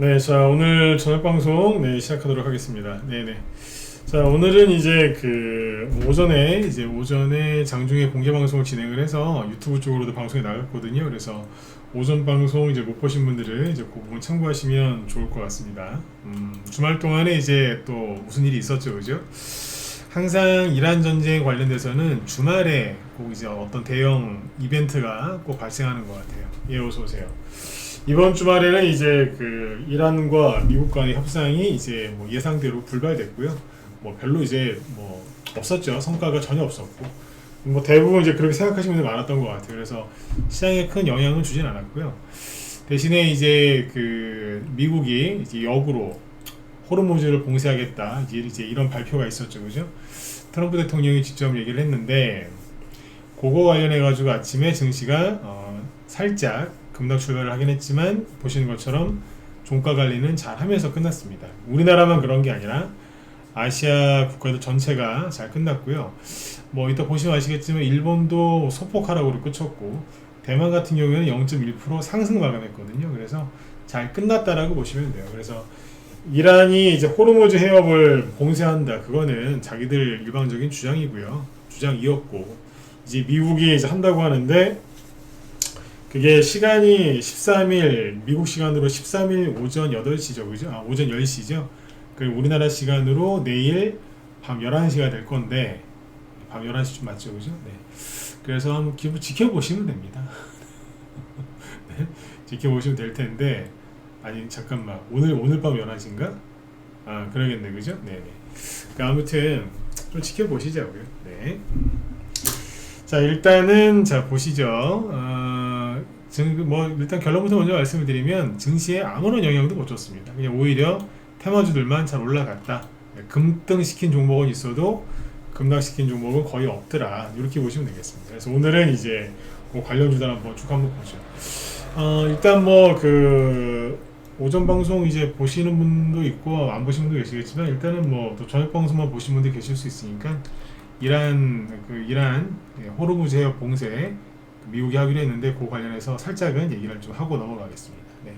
네, 자, 오늘 저녁 방송 시작하도록 하겠습니다. 네네. 자, 오늘은 이제 오전에 장중에 공개 방송을 진행을 해서 유튜브 쪽으로도 방송이 나갔거든요. 그래서 오전 방송 이제 못 보신 분들은 이제 그 부분 참고하시면 좋을 것 같습니다. 주말 동안에 이제 또 무슨 일이 있었죠, 그죠? 항상 이란 전쟁 관련돼서는 주말에 꼭 이제 어떤 대형 이벤트가 꼭 발생하는 것 같아요. 예, 어서 오세요. 이번 주말에는 이제 이란과 미국 간의 협상이 이제 뭐 예상대로 불발됐고요. 뭐 별로 이제 뭐 없었죠. 성과가 전혀 없었고. 뭐 대부분 이제 그렇게 생각하시는 분들이 많았던 것 같아요. 그래서 시장에 큰 영향은 주진 않았고요. 대신에 이제 미국이 이제 역으로 호르무즈를 봉쇄하겠다. 이제 이런 발표가 있었죠. 그죠? 트럼프 대통령이 직접 얘기를 했는데 그거 관련해 가지고 아침에 증시가 살짝 급락 출발을 하긴 했지만 보시는 것처럼 종가 관리는 잘 하면서 끝났습니다. 우리나라만 그런 게 아니라 아시아 국가들 전체가 잘 끝났고요. 뭐 이따 보시면 아시겠지만 일본도 소폭 하락으로 그쳤고 대만 같은 경우에는 0.1% 상승 마감했거든요. 그래서 잘 끝났다라고 보시면 돼요. 그래서 이란이 이제 호르무즈 해협을 봉쇄한다. 그거는 자기들 일방적인 주장이고요. 주장이었고 이제 미국이 이제 한다고 하는데 그게 시간이 13일 미국 시간으로 13일 오전 8시죠. 그죠? 오전 10시죠. 그리고 우리나라 시간으로 내일 밤 11시가 될 건데 밤 11시쯤 맞죠. 그죠? 네. 그래서 한번 지켜보시면 됩니다. 네. 지켜보시면 될 텐데 아니 잠깐만 오늘 밤 11시인가? 그러겠네. 그죠? 네네. 그러니까 아무튼 좀 지켜보시자고요. 네. 자, 일단은 자 보시죠. 뭐 일단 결론부터 먼저 말씀을 드리면 증시에 아무런 영향도 못 줬습니다. 그냥 오히려 테마주들만 잘 올라갔다. 급등시킨 종목은 있어도 급락시킨 종목은 거의 없더라. 이렇게 보시면 되겠습니다. 그래서 오늘은 이제 그 관련주들 한번 보죠. 일단 뭐 오전 방송 이제 보시는 분도 있고 안 보시는 분도 계시겠지만 일단은 뭐 또 저녁 방송만 보신 분들 계실 수 있으니까 이란 호르무즈 해협 봉쇄 미국이 하기로 했는데 그 관련해서 살짝은 얘기를 좀 하고 넘어가겠습니다. 네.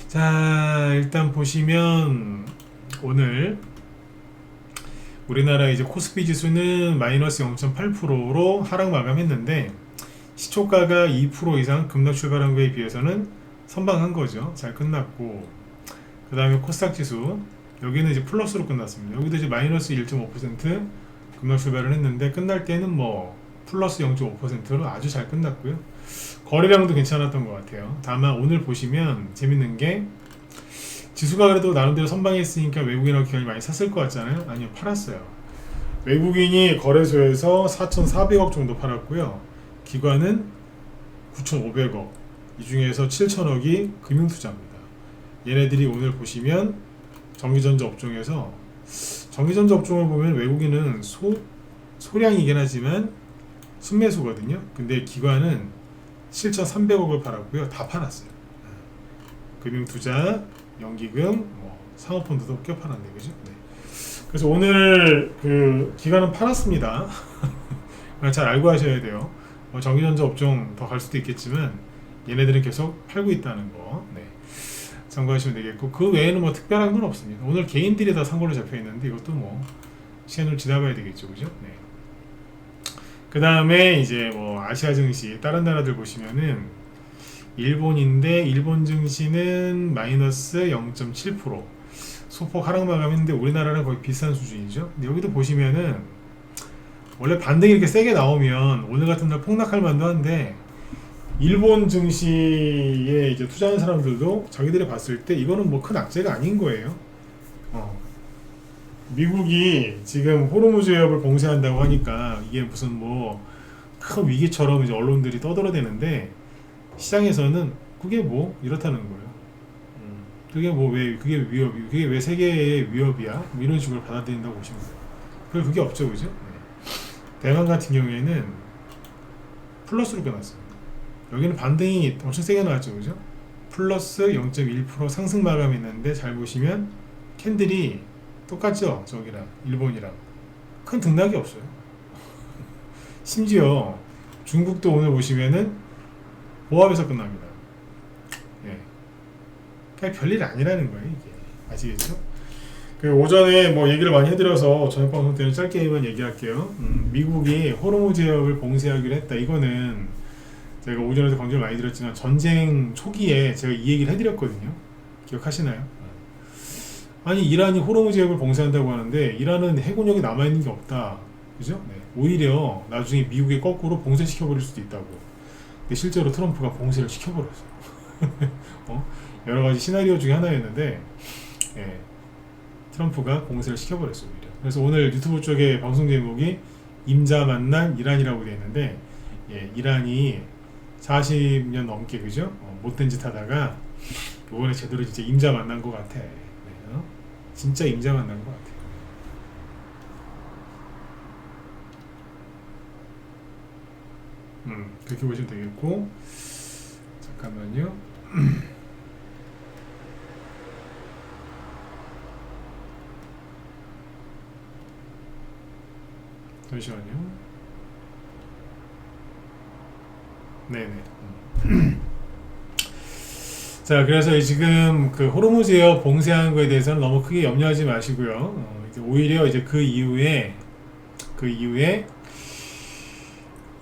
자, 일단 보시면 오늘 우리나라 이제 코스피 지수는 마이너스 0.8%로 하락 마감했는데 시초가가 2% 이상 급락 출발한 거에 비해서는 선방한 거죠. 잘 끝났고 그 다음에 코스닥 지수 여기는 이제 플러스로 끝났습니다. 여기도 이제 마이너스 1.5% 급락 출발을 했는데 끝날 때는 뭐 플러스 0.5%로 아주 잘 끝났고요. 거래량도 괜찮았던 것 같아요. 다만 오늘 보시면 재밌는 게 지수가 그래도 나름대로 선방했으니까 외국인하고 기관이 많이 샀을 것 같잖아요. 아니요, 팔았어요. 외국인이 거래소에서 4,400억 정도 팔았고요. 기관은 9,500억. 이 중에서 7,000억이 금융투자입니다. 얘네들이 오늘 보시면 전기전자 업종에서 전기전자 업종을 보면 외국인은 소량이긴 하지만 순매수거든요. 근데 기관은 7,300억을 팔았고요. 다 팔았어요. 금융투자, 연기금, 뭐 상업펀드도 껴 팔았네, 그죠? 네. 그래서 오늘 기관은 팔았습니다. 잘 알고 하셔야 돼요. 전기전자 업종 더 갈 수도 있겠지만 얘네들은 계속 팔고 있다는 거. 네. 참고하시면 되겠고 그 외에는 뭐 특별한 건 없습니다. 오늘 개인들이 다 상고로 잡혀 있는데 이것도 뭐 시간을 지나봐야 되겠죠, 그죠? 네. 그 다음에 이제 뭐 아시아 증시 다른 나라들 보시면은 일본인데 일본 증시는 마이너스 0.7% 소폭 하락 마감했는데 우리나라랑 거의 비슷한 수준이죠. 근데 여기도 보시면은 원래 반등이 이렇게 세게 나오면 오늘 같은 날 폭락할 만도 한데 일본 증시에 이제 투자하는 사람들도 자기들이 봤을 때 이거는 뭐 큰 악재가 아닌 거예요. 미국이 지금 호르무즈 해협을 봉쇄한다고 하니까 이게 무슨 뭐 큰 위기처럼 이제 언론들이 떠들어대는데 시장에서는 그게 뭐 이렇다는 거예요. 그게 뭐 왜 그게 위협이 그게 왜 세계의 위협이야? 뭐 이런 식으로 받아들인다고 보시면 돼요. 그게 없죠, 그죠? 네. 대만 같은 경우에는 플러스로 끝났어요. 여기는 반등이 엄청 세게 나왔죠, 그죠? 플러스 0.1% 상승 마감했는데 잘 보시면 캔들이 똑같죠, 저기랑 일본이랑 큰 등락이 없어요. 심지어 중국도 오늘 보시면은 보합에서 끝납니다. 예. 그냥 별일 아니라는 거예요 이게. 아시겠죠? 그 오전에 뭐 얘기를 많이 해드려서 저녁 방송 때는 짧게만 얘기할게요. 미국이 호르무즈 해협을 봉쇄하기로 했다. 이거는 제가 오전에도 강조를 많이 드렸지만 전쟁 초기에 제가 이 얘기를 해드렸거든요. 기억하시나요? 아니 이란이 호르무즈 해협을 봉쇄한다고 하는데 이란은 해군력이 남아있는 게 없다. 그죠? 네. 오히려 나중에 미국이 거꾸로 봉쇄시켜버릴 수도 있다고. 근데 실제로 트럼프가 봉쇄를 시켜버렸어요. 여러 가지 시나리오 중에 하나였는데 예, 트럼프가 봉쇄를 시켜버렸어요. 오히려. 그래서 오늘 유튜브 쪽에 방송 제목이 임자 만난 이란이라고 되어 있는데 예, 이란이 40년 넘게 그죠? 못된 짓 하다가 이번에 제대로 진짜 임자 만난 것 같아. 네, 진짜 임자 만난 것 같아. 그렇게 보시면 되겠고 잠깐만요. 잠시만요. 네네. 자, 그래서 지금 그 호르무즈 해협 봉쇄하는 거에 대해서는 너무 크게 염려하지 마시고요. 이제 오히려 이제 그 이후에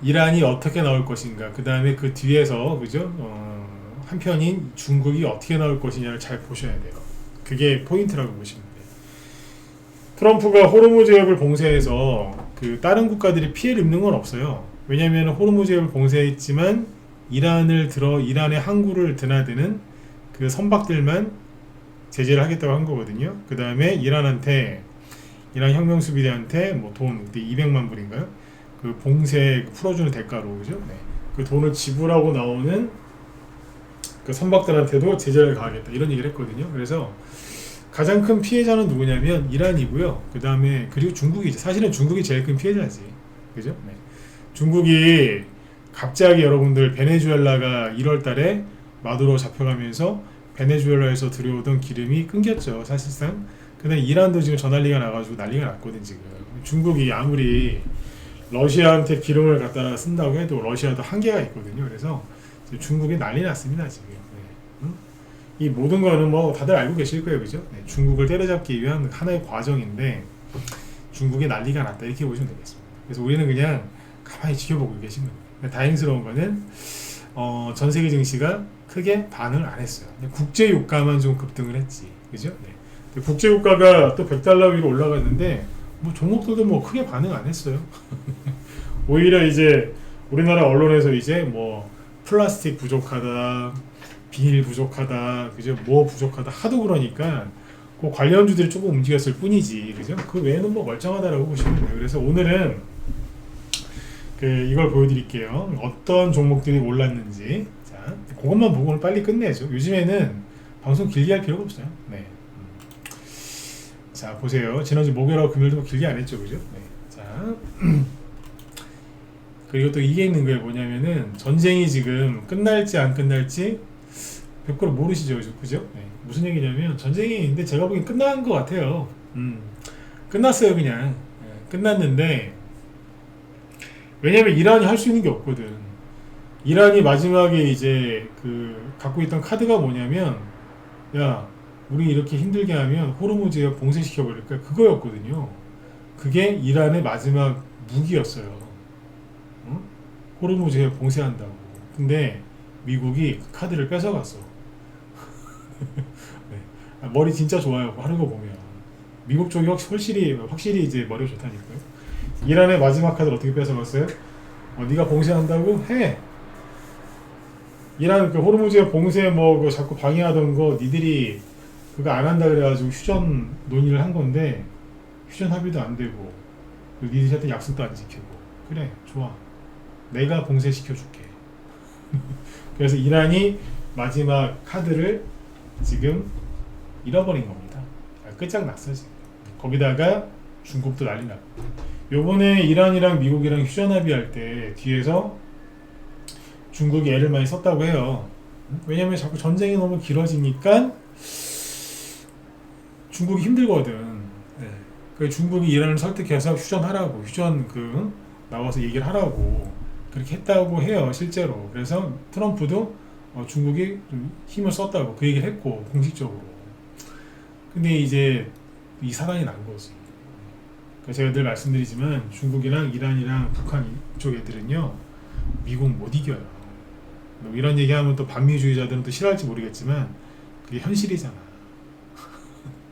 이란이 어떻게 나올 것인가, 그 다음에 그 뒤에서 그죠? 한편인 중국이 어떻게 나올 것이냐를 잘 보셔야 돼요. 그게 포인트라고 보시면 돼요. 트럼프가 호르무즈 해협을 봉쇄해서 그 다른 국가들이 피해를 입는 건 없어요. 왜냐하면 호르무즈 해협을 봉쇄했지만 이란의 항구를 드나드는 그 선박들만 제재를 하겠다고 한 거거든요. 그 다음에 이란 혁명수비대한테 뭐 돈 그때 200만 불인가요? 그 봉쇄 풀어주는 대가로 그죠? 네. 그 돈을 지불하고 나오는 그 선박들한테도 제재를 가하겠다 이런 얘기를 했거든요. 그래서 가장 큰 피해자는 누구냐면 이란이고요. 그 다음에 그리고 중국이죠. 사실은 중국이 제일 큰 피해자지, 그죠? 네. 중국이 갑자기 여러분들 베네수엘라가 1월달에 마두로 잡혀가면서 베네수엘라에서 들여오던 기름이 끊겼죠, 사실상. 근데 이란도 지금 저 난리가 나가지고 난리가 났거든 지금. 중국이 아무리 러시아한테 기름을 갖다 쓴다고 해도 러시아도 한계가 있거든요. 그래서 중국이 난리 났습니다 지금. 네. 이 모든 거는 뭐 다들 알고 계실 거예요, 그죠? 네. 중국을 때려잡기 위한 하나의 과정인데 중국이 난리가 났다 이렇게 보시면 되겠습니다. 그래서 우리는 그냥 가만히 지켜보고 계신 겁니다. 다행스러운 거는 전 세계 증시가 크게 반응을 안 했어요. 국제 유가만 좀 급등을 했지, 그죠? 네. 국제 유가가 또 100달러 위로 올라갔는데 뭐 종목들도 뭐 크게 반응 안 했어요. 오히려 이제 우리나라 언론에서 이제 뭐 플라스틱 부족하다, 비닐 부족하다, 그죠? 뭐 부족하다 하도 그러니까 그 관련주들이 조금 움직였을 뿐이지, 그죠? 그 외에는 뭐 멀쩡하다라고 보시면 돼요. 그래서 오늘은 이걸 보여드릴게요. 어떤 종목들이 올랐는지. 자, 그것만 보고 오늘 빨리 끝내죠. 요즘에는 방송 길게 할 필요가 없어요. 네. 자, 보세요. 지난주 목요일하고 금요일도 길게 안 했죠, 그죠? 네. 자, 그리고 또 이게 있는 거예요. 뭐냐면은 전쟁이 지금 끝날지 안 끝날지 100% 모르시죠, 그죠? 네. 무슨 얘기냐면 전쟁이 있는데 제가 보기엔 끝난 것 같아요. 끝났어요, 그냥. 네. 끝났는데 왜냐면 이란이 할 수 있는 게 없거든. 이란이 마지막에 이제 갖고 있던 카드가 뭐냐면, 야, 우리 이렇게 힘들게 하면 호르무즈 해협 봉쇄시켜 버릴까, 그거였거든요. 그게 이란의 마지막 무기였어요. 응? 호르무즈 해협 봉쇄한다고. 근데 미국이 그 카드를 뺏어갔어. 네. 머리 진짜 좋아요, 하는 거 보면. 미국 쪽이 확실히 이제 머리가 좋다니까요. 이란의 마지막 카드를 어떻게 뺏어갔어요? 네가 봉쇄한다고 해. 이란 그 호르무즈 봉쇄 뭐 자꾸 방해하던 거 니들이 그거 안 한다 그래가지고 휴전 논의를 한 건데 휴전 합의도 안 되고 니들한테 약속도 안 지키고. 그래, 좋아, 내가 봉쇄시켜줄게. 그래서 이란이 마지막 카드를 지금 잃어버린 겁니다. 끝장났어 지금. 거기다가 중국도 난리 났고. 요번에 이란이랑 미국이랑 휴전 합의할 때 뒤에서 중국이 애를 많이 썼다고 해요. 왜냐면 자꾸 전쟁이 너무 길어지니까 중국이 힘들거든. 네. 그래서 중국이 이란을 설득해서 휴전하라고, 나와서 얘기를 하라고 그렇게 했다고 해요, 실제로. 그래서 트럼프도 중국이 좀 힘을 썼다고 그 얘기를 했고 공식적으로. 근데 이제 이 사단이 난 거지. 그러니까 제가 늘 말씀드리지만 중국이랑 이란이랑 북한 이쪽 애들은요 미국 못 이겨요. 뭐 이런 얘기하면 또 반미주의자들은 또 싫어할지 모르겠지만 그게 현실이잖아.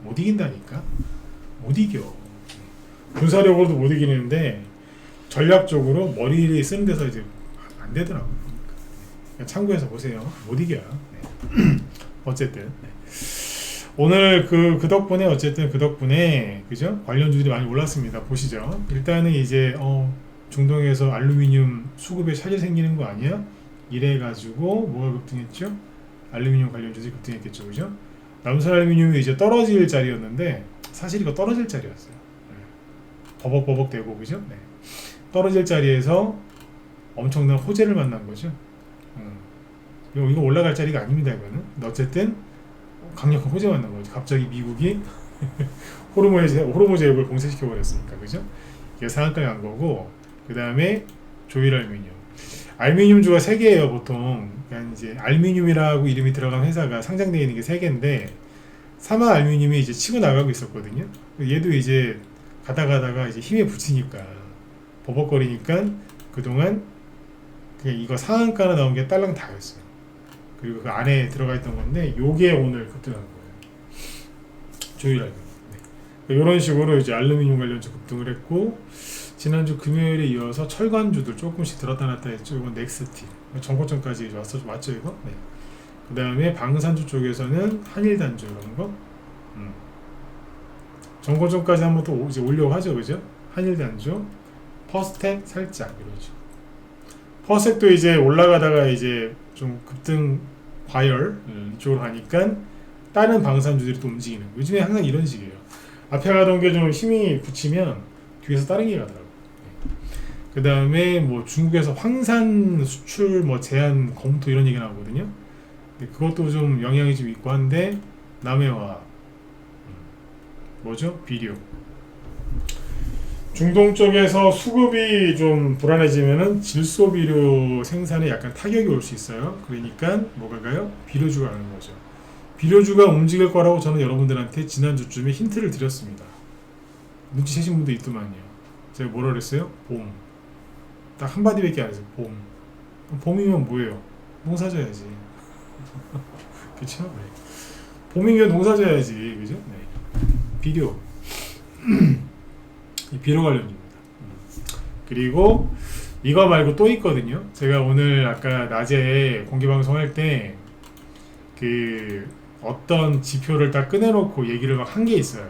못 이긴다니까. 못 이겨. 군사력으로도 못 이기는데 전략적으로 머리를 쓰는 데서 이제 안 되더라고요. 그러니까 참고해서 보세요. 못 이겨요. 네. 어쨌든 네. 오늘 그 덕분에 어쨌든 그 덕분에 그죠? 관련주들이 많이 올랐습니다. 보시죠. 일단은 이제 중동에서 알루미늄 수급에 차질 생기는 거 아니야? 이래 가지고 뭐가 급등했죠? 알루미늄 관련주들이 급등했겠죠, 그죠? 남선 알루미늄이 이제 떨어질 자리였는데 사실 이거 떨어질 자리였어요. 네. 버벅버벅 되고 그죠? 네. 떨어질 자리에서 엄청난 호재를 만난 거죠. 이거 올라갈 자리가 아닙니다, 이거는. 근데 어쨌든 강력한 호재 만난 거죠. 갑자기 미국이 호르무 제역을 공세시켜 버렸으니까, 그죠? 이게 상한가에 간 거고, 그 다음에 조일 알루미늄. 알루미늄주가 3개예요, 보통. 그러니까 이제 알루미늄이라고 이름이 들어간 회사가 상장되어 있는 게 3개인데, 사마 알루미늄이 이제 치고 나가고 있었거든요. 얘도 이제 가다가 이제 힘에 붙이니까 버벅거리니까 그동안 그냥 이거 상한가로 나온 게 딸랑 다였어요. 그리고 그 안에 들어가 있던 건데 요게 오늘 급등한 거예요. 조일 알루미늄. 네. 이런 식으로 이제 알루미늄 관련주 급등을 했고 지난주 금요일에 이어서 철관주들 조금씩 들었다 놨다 했죠. 이건 넥스티. 정고점까지 왔죠 이거. 네. 그 다음에 방산주 쪽에서는 한일단주 이런 거. 정고점까지 한번 또 이제 올려고 하죠, 그죠? 한일단주, 퍼스텍 살짝 이러죠. 퍼스텍도 이제 올라가다가 이제 좀 급등 과열 이쪽으로 가니까 다른 방산주들이 또 움직이는. 요즘에 항상 이런 식이에요. 앞에 가던 게 좀 힘이 붙이면 뒤에서 다른 게 가더라고요. 그 다음에 뭐 중국에서 황산 수출 뭐 제한 검토 이런 얘기 나오거든요. 근데 그것도 좀 영향이 좀 있고 한데 남해화학 뭐죠? 비료. 중동 쪽에서 수급이 좀 불안해지면은 질소 비료 생산에 약간 타격이 올 수 있어요. 그러니까 뭐가 가요? 비료주가 가는 거죠. 비료주가 움직일 거라고 저는 여러분들한테 지난주쯤에 힌트를 드렸습니다. 눈치채신 분도 있더만요. 제가 뭐라 그랬어요? 봄. 딱 한마디밖에 안 했어요. 봄. 봄이면 뭐예요? 농사 져야지. 그쵸? 네. 봄이면 농사 져야지. 그죠? 네. 비료. 비료 관련주입니다. 그리고 이거 말고 또 있거든요. 제가 오늘 아까 낮에 공개 방송할 때 그 어떤 지표를 딱 꺼내놓고 얘기를 막 한 게 있어요.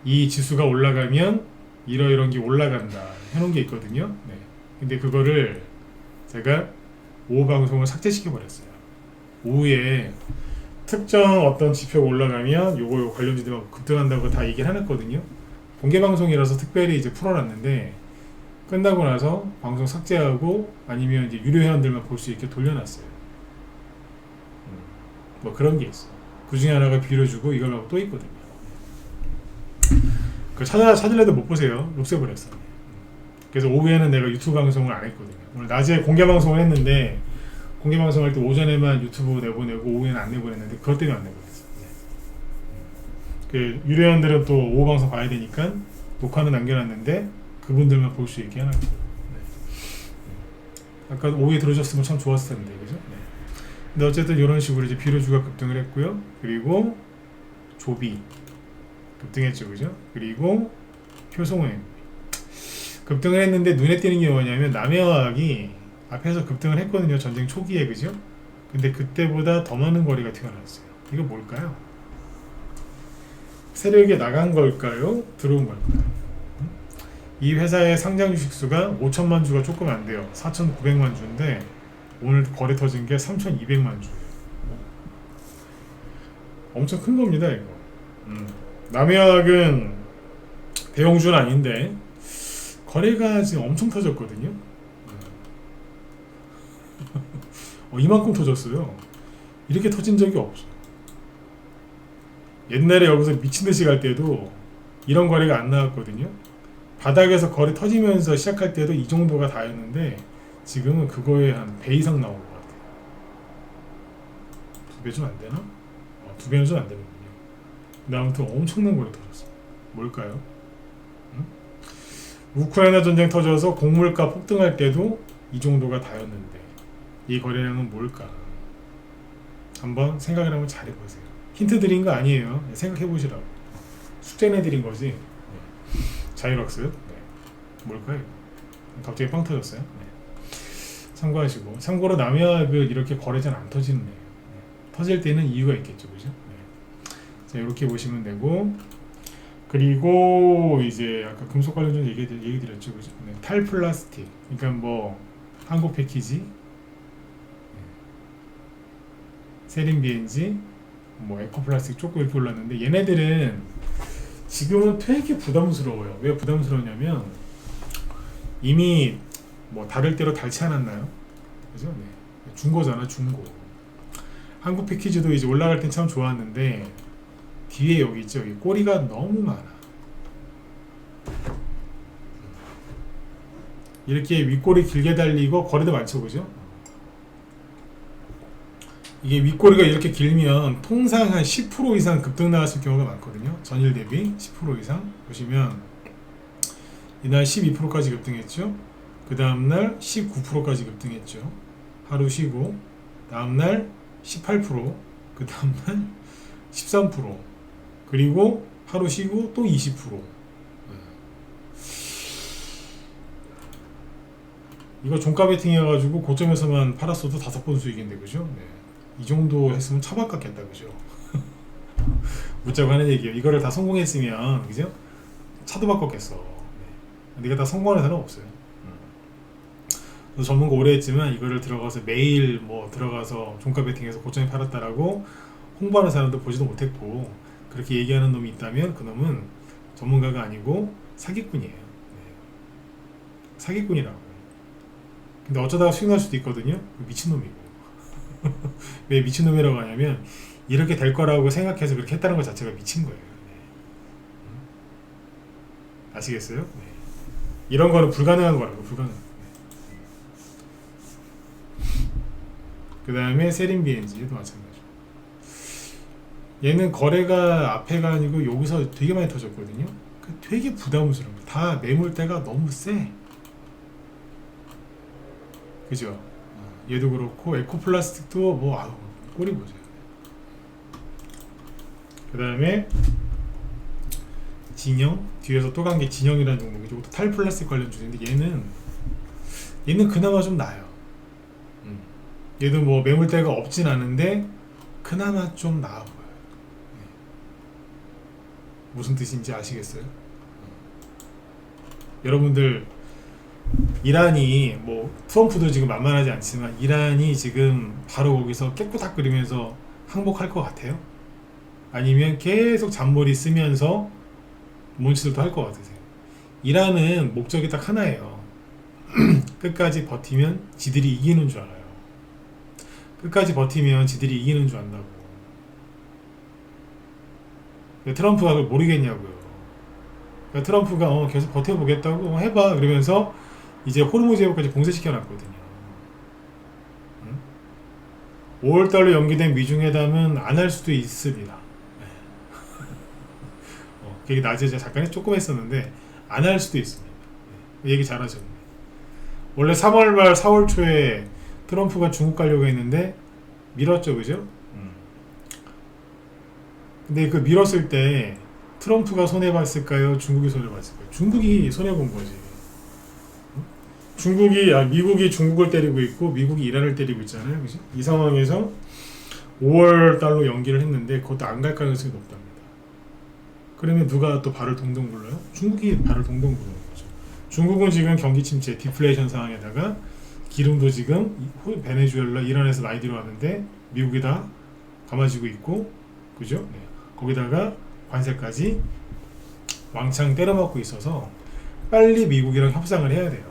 이 지수가 올라가면 이런 게 올라간다 해놓은 게 있거든요. 네. 근데 그거를 제가 오후 방송을 삭제시켜 버렸어요. 오후에 특정 어떤 지표가 올라가면 요거 관련주들 급등한다고 다 얘기를 해놨거든요. 공개 방송이라서 특별히 이제 풀어놨는데 끝나고 나서 방송 삭제하고 아니면 이제 유료 회원들만 볼 수 있게 돌려놨어요. 뭐 그런 게 있어. 그 중에 하나가 비료주고 이걸 하고 또 있거든요. 그 찾으려도 못 보세요. 없애버렸어. 그래서 오후에는 내가 유튜브 방송을 안 했거든요. 오늘 낮에 공개 방송을 했는데 공개 방송할 때 오전에만 유튜브 내보내고 오후에는 안 내보냈는데 그것 때문에 안 내보냈어요. 그 유료원들은 또 오후 방송 봐야 되니까 녹화는 남겨놨는데 그분들만 볼 수 있게 해놨고. 아까 오후에 들어주셨으면 참 좋았을 텐데, 그죠? 네. 근데 어쨌든 이런 식으로 이제 비료주가 급등을 했고요. 그리고 조비 급등했죠, 그죠? 그리고 효성호행 급등을 했는데 눈에 띄는 게 뭐냐면 남해화학이 앞에서 급등을 했거든요. 전쟁 초기에, 그죠? 근데 그때보다 더 많은 거리가 튀어나왔어요. 이거 뭘까요? 세력이 나간 걸까요? 들어온 걸까요? 이 회사의 상장 주식수가 5천만 주가 조금 안 돼요. 4,900만 주인데 오늘 거래 터진 게 3,200만 주예요. 엄청 큰 겁니다, 이거. 남해화학은 대형주는 아닌데 거래가 지금 엄청 터졌거든요. 이만큼 터졌어요. 이렇게 터진 적이 없어. 옛날에 여기서 미친듯이 갈 때도 이런 거래가 안 나왔거든요. 바닥에서 거래 터지면서 시작할 때도 이 정도가 다였는데 지금은 그거에 한 배 이상 나온 것 같아요. 2배 좀 안 되나? 2배는 좀 안 되는군요. 근데 아무튼 엄청난 거래 터졌어. 뭘까요? 응? 우크라이나 전쟁 터져서 곡물가 폭등할 때도 이 정도가 다였는데 이 거래량은 뭘까? 한번 생각을 한번 잘 해보세요. 힌트 드린 거 아니에요. 생각해 보시라고. 숙제 내드린 거지. 네. 자율학습. 네. 뭘까요? 갑자기 빵 터졌어요. 네. 참고하시고. 참고로 남해학은 이렇게 거래 잘 안 터지는 애예요. 네. 터질 때는 이유가 있겠죠, 그죠? 네. 자, 이렇게 보시면 되고. 그리고 이제 아까 금속 관련전 얘기 드렸죠, 그죠? 네. 탈플라스틱. 그러니까 뭐 한국 패키지, 네. 세린 BNG, 뭐 에코플라스틱 조금 이렇게 올랐는데 얘네들은 지금은 되게 부담스러워요. 왜 부담스러우냐면 이미 뭐 다를 대로 닳지 않았나요? 그죠? 네. 중고잖아, 중고. 한국 패키지도 이제 올라갈 땐 참 좋았는데 뒤에 여기 있죠. 여기 꼬리가 너무 많아. 이렇게 윗꼬리 길게 달리고 거리도 많죠, 그죠? 이게 윗꼬리가 이렇게 길면 통상 한 10% 이상 급등 나왔을 경우가 많거든요. 전일 대비 10% 이상. 보시면 이날 12%까지 급등했죠. 그 다음날 19%까지 급등했죠. 하루 쉬고 다음날 18%, 그 다음날 13%, 그리고 하루 쉬고 또 20%. 이거 종가 베팅 해가지고 고점에서만 팔았어도 5번 수익인데, 그죠? 네. 이 정도 했으면 차박 같겠다, 그죠? 묻자고 하는 얘기예요. 이거를 다 성공했으면, 그죠? 차도 바꿨겠어. 네. 네가 다 성공하는 사람 없어요. 전문가 오래 했지만 이거를 들어가서 매일 뭐 들어가서 종가 베팅해서 고점에 팔았다라고 홍보하는 사람도 보지도 못했고, 그렇게 얘기하는 놈이 있다면 그 놈은 전문가가 아니고 사기꾼이에요. 네. 사기꾼이라고. 근데 어쩌다가 수익 날 수도 있거든요. 미친놈이고. 왜 미친놈이라고 하냐면 이렇게 될 거라고 생각해서 그렇게 했다는 것 자체가 미친 거예요. 네. 아시겠어요? 네. 이런 거는 불가능한 거라고. 불가능. 그 다음에 세린 BNG도 마찬가지고. 얘는 거래가 앞에가 아니고 여기서 되게 많이 터졌거든요. 되게 부담스러운 거. 다 매물대가 너무 세. 그죠? 얘도 그렇고 에코플라스틱도 뭐 아우 꼬리 보세요. 그 다음에 진영, 뒤에서 또 간 게 진영이라는 종목이죠. 이것도 탈플라스틱 관련 주인데 얘는 그나마 좀 나아요. 얘도 뭐 매물대가 없진 않은데 그나마 좀 나아 보여요. 네. 무슨 뜻인지 아시겠어요? 여러분들 이란이 뭐 트럼프도 지금 만만하지 않지만 이란이 지금 바로 거기서 깨끗하끓이면서 항복할 것 같아요? 아니면 계속 잔머리 쓰면서 몬치들도 할 것 같으세요? 이란은 목적이 딱 하나예요. 끝까지 버티면 지들이 이기는 줄 알아요. 끝까지 버티면 지들이 이기는 줄 안다고. 트럼프가 그걸 모르겠냐고요. 그러니까 트럼프가 계속 버텨보겠다고 해봐 그러면서 이제 호르무즈 해협까지 봉쇄시켜놨거든요. 5월달로 연기된 미중회담은 안 할 수도 있습니다. 그게 낮에 제가 잠깐 조금 했었는데 안 할 수도 있습니다. 얘기 잘하셨네. 원래 3월 말 4월 초에 트럼프가 중국 가려고 했는데 밀었죠, 그죠? 근데 그 밀었을 때 트럼프가 손해봤을까요? 중국이 손해봤을까요? 중국이 손해본 거지. 미국이 중국을 때리고 있고 미국이 이란을 때리고 있잖아요, 그죠? 이 상황에서 5월 달로 연기를 했는데 그것도 안 갈 가능성이 높답니다. 그러면 누가 또 발을 동동 불러요? 중국이 발을 동동 부르는 거죠. 중국은 지금 경기 침체, 디플레이션 상황에다가 기름도 지금 베네수엘라, 이란에서 많이 들어왔는데 미국이 다 감아지고 있고, 그죠? 네. 거기다가 관세까지 왕창 때려맞고 있어서 빨리 미국이랑 협상을 해야 돼요.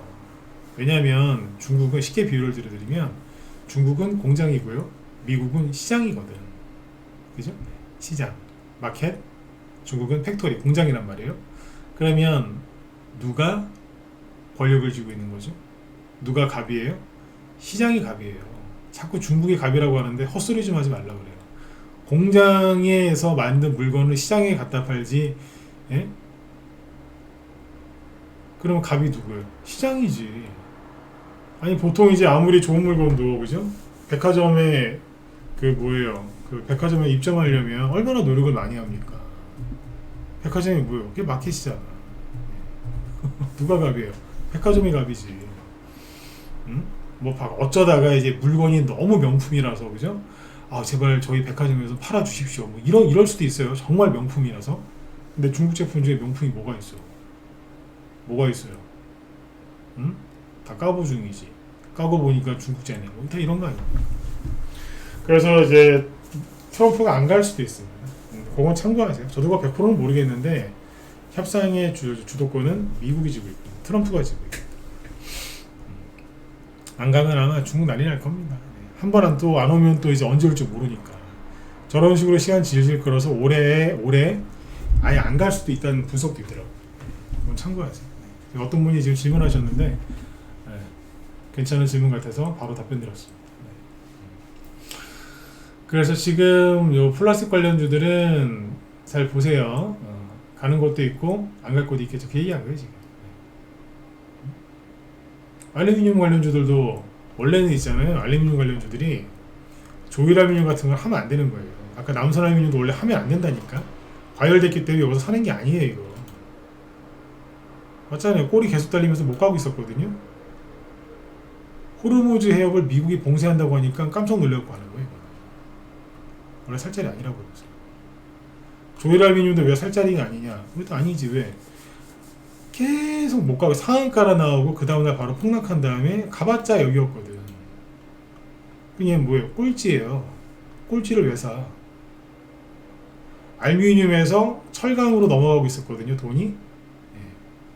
왜냐하면 중국은 쉽게 비유를 드리면 중국은 공장이고요, 미국은 시장이거든. 그죠? 시장, 마켓, 중국은 팩토리, 공장이란 말이에요. 그러면 누가 권력을 쥐고 있는 거죠? 누가 갑이에요? 시장이 갑이에요. 자꾸 중국이 갑이라고 하는데 헛소리 좀 하지 말라 그래요. 공장에서 만든 물건을 시장에 갖다 팔지. 예? 그러면 갑이 누구예요? 시장이지. 아니 보통 이제 아무리 좋은 물건도 그죠? 백화점에 그 뭐예요? 그 백화점에 입점하려면 얼마나 노력을 많이 합니까? 백화점이 뭐예요? 그게 마켓이잖아. 누가 갑이에요? 백화점이 갑이지. 응? 뭐 어쩌다가 이제 물건이 너무 명품이라서 그죠? 아 제발 저희 백화점에서 팔아 주십시오. 뭐 이럴 수도 있어요. 정말 명품이라서. 근데 중국 제품 중에 명품이 뭐가 있어? 뭐가 있어요? 응? 다 까보 중이지. 까고 보니까 중국제네. 뭐 다 이런 거 아니야. 그래서 이제 트럼프가 안 갈 수도 있습니다. 그건 참고하세요. 저도 100%는 모르겠는데 협상의 주도권은 미국이 지고 있고 트럼프가 지고 있고 안 가면 아마 중국 난리 날 겁니다. 한 번 또 안 오면 또 이제 언제 올지 모르니까 저런 식으로 시간 질질 끌어서 올해 아예 안 갈 수도 있다는 분석도 있더라고요. 그건 참고하세요. 어떤 분이 지금 질문하셨는데 괜찮은 질문 같아서 바로 답변 드렸습니다. 그래서 지금 요 플라스틱 관련주들은 잘 보세요. 가는 곳도 있고 안 갈 곳도 있겠죠. 그 얘기한 거예요 지금. 알루미늄 관련주들도 원래는 있잖아요. 알루미늄 관련주들이 조일 알루미늄 같은 걸 하면 안 되는 거예요. 아까 남선 알루미늄도 원래 하면 안 된다니까. 과열됐기 때문에 여기서 사는 게 아니에요 이거. 맞잖아요. 꼬리 계속 달리면서 못 가고 있었거든요. 호르무즈 해협을 미국이 봉쇄한다고 하니까 깜짝 놀라고 하는 거예요. 원래 살 자리 아니라고 그러면서. 조일 알루미늄도 왜 살 자리가 아니냐? 그것도 아니지. 왜? 계속 못 가고 상한가라 나오고 그 다음날 바로 폭락한 다음에 가봤자 여기였거든. 그냥 뭐예요? 꼴찌예요. 꼴찌를 왜 사? 알루미늄에서 철강으로 넘어가고 있었거든요. 돈이.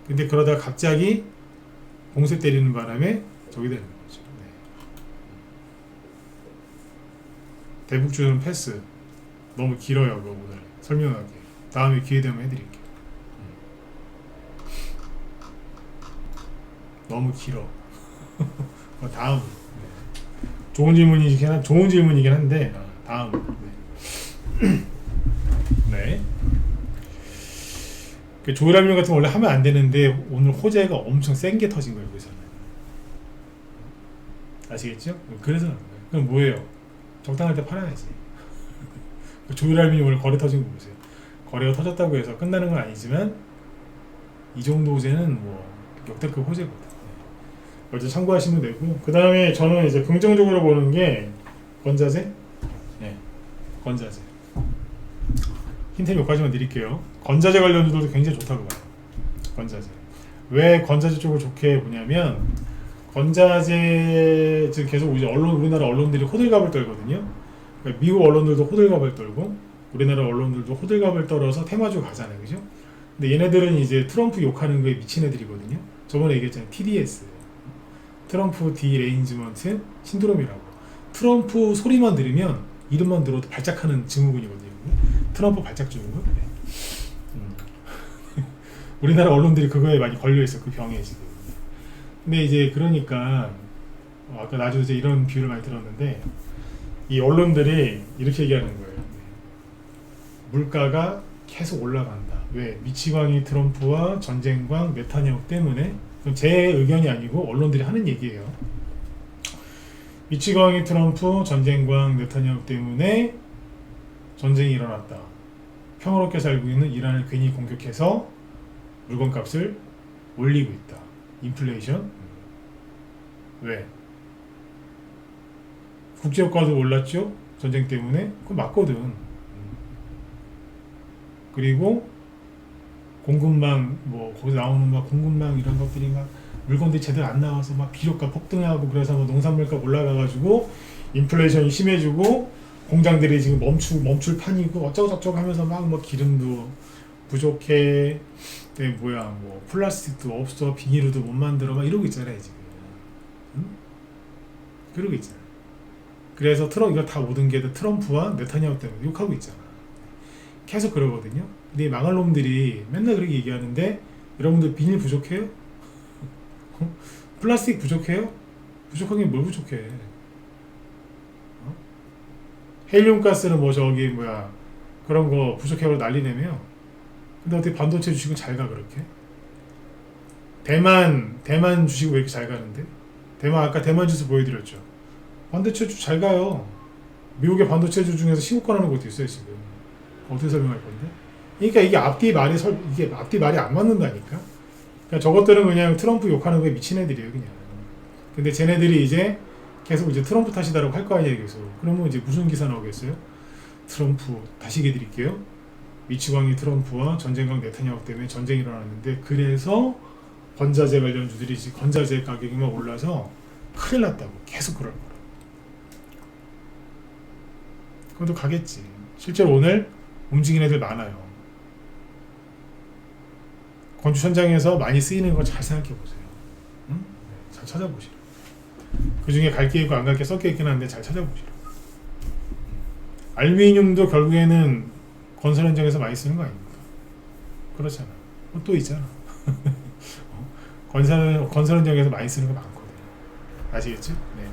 근데 그러다가 갑자기 봉쇄 때리는 바람에 저기 되는 거죠. 대북주는 패스. 너무 길어요. 그거 오늘 설명하기. 다음에 기회 되면 해드릴게요. 너무 길어. 다음. 좋은 질문이긴 한데 다음. 네. 조일 알루미늄 같은 거 원래 하면 안 되는데 오늘 호재가 엄청 센 게 터진 거예요. 그래서 아시겠죠? 그래서 그럼 뭐예요? 적당할 때 팔아야지. 조일 알루미늄 오늘 거래 터진 거 보세요. 거래가 터졌다고 해서 끝나는 건 아니지만 이 정도 호재는 뭐 역대급 호재거든. 어제 참고하시면 되고 그 다음에 저는 이제 긍정적으로 보는 게 건자재. 네, 건자재. 힌트 몇 가지만 드릴게요. 건자재 관련주들도 굉장히 좋다고 봐요. 건자재. 왜 건자재 쪽을 좋게 보냐면 건자재 지금 계속 이제 우리나라 언론들이 호들갑을 떨거든요. 그러니까 미국 언론들도 호들갑을 떨고 우리나라 언론들도 호들갑을 떨어서 테마주 가잖아요, 그죠? 근데 얘네들은 이제 트럼프 욕하는 거에 미친 애들이거든요. 저번에 얘기했잖아요, TDS, 트럼프 디레인지먼트 신드롬이라고. 트럼프 소리만 들으면 이름만 들어도 발작하는 증후군이거든요. 트럼프 발작 증후군. 우리나라 언론들이 그거에 많이 걸려있어, 그 병에 지금. 근데 이제 그러니까 아까 나도 이제 이런 비유를 많이 들었는데 이 언론들이 이렇게 얘기하는 거예요. 물가가 계속 올라간다. 왜? 미치광이 트럼프와 전쟁광 네타냐후 때문에. 제 의견이 아니고 언론들이 하는 얘기예요. 미치광이 트럼프, 전쟁광 네타냐후 때문에 전쟁이 일어났다. 평화롭게 살고 있는 이란을 괜히 공격해서 물건값을 올리고 있다. 인플레이션. 왜? 국제유가도 올랐죠? 전쟁 때문에. 그거 맞거든. 그리고 공급망, 뭐 거기서 나오는 막 공급망 이런 것들이 막 물건들이 제대로 안 나와서 막 기록값 폭등하고 그래서 뭐 농산물값 올라가가지고 인플레이션이 심해지고 공장들이 지금 멈출 판이고 어쩌고저쩌고 하면서 막 뭐 기름도 부족해. 뭐 플라스틱도 없어, 비닐도 못 만들어 막 이러고 있잖아요 지금. 응? 그러고 있잖아. 그래서 이거 다 모든 게 트럼프와 네타냐후 때문에 욕하고 있잖아. 계속 그러거든요. 근데 망할 놈들이 맨날 그렇게 얘기하는데 여러분들 비닐 부족해요? 플라스틱 부족해요? 부족한 게 뭘 부족해? 헬륨 가스는 뭐 저기 뭐야 그런 거 부족해로 난리 내며. 근데 어떻게 반도체 주식은 잘 가 그렇게? 대만 주식 왜 이렇게 잘 가는데? 아까 대만 지수 보여드렸죠. 반도체 주 잘 가요. 미국의 반도체 주 중에서 신고가 나는 것도 있어요 지금. 어떻게 설명할 건데? 그러니까 이게 앞뒤 말이 안 맞는다니까. 그러니까 저것들은 그냥 트럼프 욕하는 거에 미친 애들이에요 그냥. 근데 쟤네들이 이제 계속 이제 트럼프 탓이다라고 할 거 아니에요 계속. 그러면 이제 무슨 기사 나오겠어요? 트럼프 다시 얘기해 드릴게요. 미치광이 트럼프와 전쟁강 네타냐후 때문에 전쟁이 일어났는데 그래서 건자재 관련주들이 건자재 가격이 막 올라서 큰일 났다고 계속 그럴 거라. 그것도 가겠지. 실제로 오늘 움직이는 애들 많아요. 건축 현장에서 많이 쓰이는 거 잘 생각해 보세요. 응? 잘 찾아보시라. 그 중에 갈 게 있고 안 갈 게 섞여 있긴 한데 잘 찾아보시라. 알루미늄도 결국에는 건설 현장에서 많이 쓰는 거 아닙니까? 그렇잖아. 또 있잖아. 건설 현장에서 많이 쓰는 거 많거든요. 아시겠죠? 네.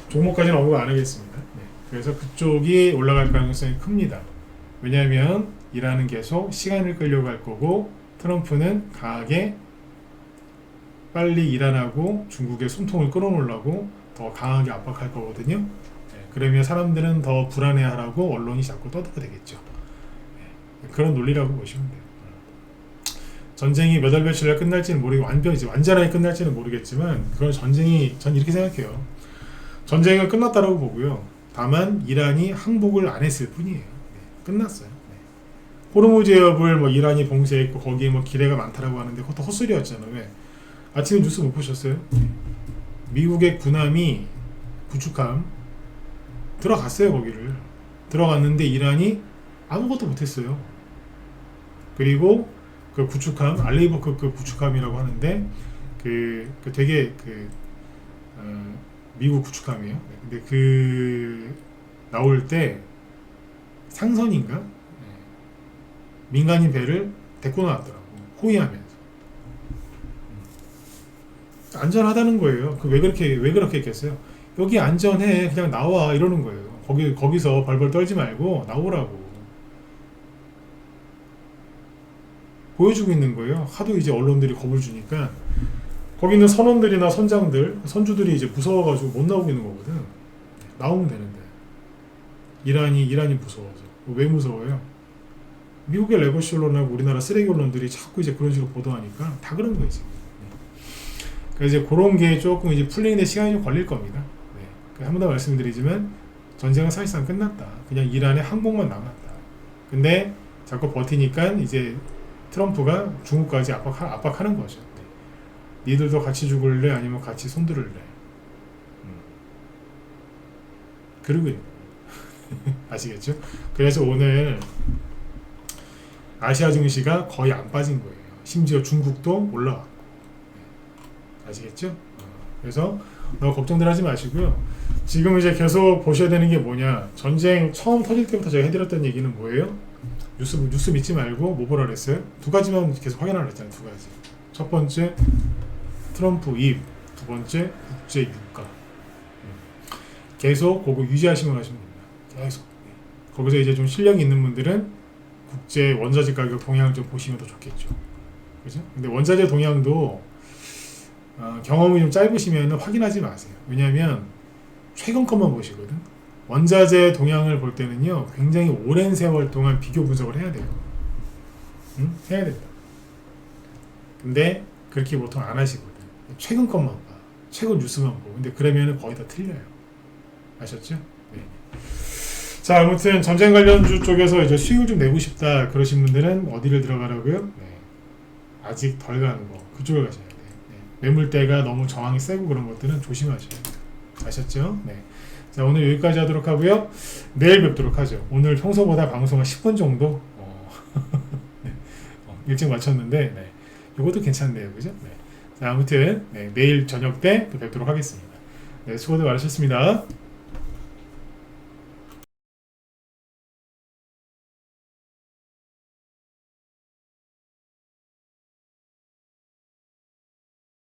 종목까지는 언급 안 하겠습니다. 네. 그래서 그쪽이 올라갈 가능성이 큽니다. 왜냐하면 이란은 계속 시간을 끌려고 할 거고 트럼프는 강하게 빨리 이란하고 중국의 숨통을 끌어놓으려고 더 강하게 압박할 거거든요. 네. 그러면 사람들은 더 불안해하라고 언론이 자꾸 떠들게 되겠죠. 네. 그런 논리라고 보시면 돼요. 전쟁이 몇 월 며칠날 끝날지는 모르고 완전하게 끝날지는 모르겠지만 그건 전쟁이 전 이렇게 생각해요. 전쟁은 끝났다라고 보고요. 다만 이란이 항복을 안 했을 뿐이에요. 네, 끝났어요. 네. 호르무즈 해협을 뭐 이란이 봉쇄했고 거기에 뭐 기뢰가 많다라고 하는데 그것도 헛소리였잖아요. 왜? 아침에 뉴스 못 보셨어요? 미국의 군함이 구축함 들어갔어요. 거기를 들어갔는데 이란이 아무것도 못했어요. 그리고 그 구축함 알레이버급 구축함이라고 하는데 되게 미국 구축함이에요. 근데 나올 때 상선인가 민간인 배를 데리고 나왔더라고. 호위하면서 안전하다는 거예요. 왜 그렇게 했겠어요? 여기 안전해 그냥 나와 이러는 거예요. 거기서 벌벌 떨지 말고 나오라고 보여주고 있는 거예요. 하도 이제 언론들이 겁을 주니까 거기 있는 선원들이나 선주들이 이제 무서워가지고 못 나오고 있는 거거든. 나오면 되는데 이란이 무서워서. 왜 무서워요? 미국의 레거시 언론하고 우리나라 쓰레기 언론들이 자꾸 이제 그런 식으로 보도하니까 다 그런 거지. 그래서 이제 그런 게 조금 이제 풀리는데 시간이 좀 걸릴 겁니다. 네. 한 번 더 말씀드리지만 전쟁은 사실상 끝났다. 그냥 이란의 항복만 남았다. 근데 자꾸 버티니까 이제 트럼프가 중국까지 압박하는 거죠. 네. 니들도 같이 죽을래? 아니면 같이 손들을래? 그러고 있는 거예요. 아시겠죠? 그래서 오늘 아시아 증시가 거의 안 빠진 거예요. 심지어 중국도 올라왔고. 네. 아시겠죠? 그래서 너무 걱정들 하지 마시고요. 지금 이제 계속 보셔야 되는 게 뭐냐? 전쟁 처음 터질 때부터 제가 해드렸던 얘기는 뭐예요? 뉴스 믿지 말고 뭐 보라 그랬어요? 두 가지만 계속 확인하라 그랬잖아요. 두 가지. 첫 번째 트럼프 입, 두 번째 국제 유가. 계속 그거 유지하시면 하시면 됩니다. 계속. 거기서 이제 좀 실력이 있는 분들은 국제 원자재 가격 동향을 좀 보시면 더 좋겠죠. 그죠? 근데 원자재 동향도 경험이 좀 짧으시면 확인하지 마세요. 왜냐하면 최근 것만 보시거든. 원자재 동향을 볼 때는요, 굉장히 오랜 세월 동안 비교 분석을 해야 돼요. 응? 해야 된다. 근데 그렇게 보통 안 하시거든. 최근 것만 봐. 최근 뉴스만 보고. 근데 그러면 거의 다 틀려요. 아셨죠? 네. 자, 아무튼 전쟁 관련주 쪽에서 이제 수익을 좀 내고 싶다 그러신 분들은 어디를 들어가라고요? 네. 아직 덜 가는 거. 그쪽을 가셔야 돼요. 네. 매물대가 너무 저항이 세고 그런 것들은 조심하셔야 돼요. 아셨죠? 네. 자, 오늘 여기까지 하도록 하고요. 내일 뵙도록 하죠. 오늘 평소보다 방송 한 10분 정도 네. 일찍 마쳤는데 네. 이것도 괜찮네요. 그죠? 네. 자, 아무튼 네. 내일 저녁 때 또 뵙도록 하겠습니다. 네, 수고들 많으셨습니다.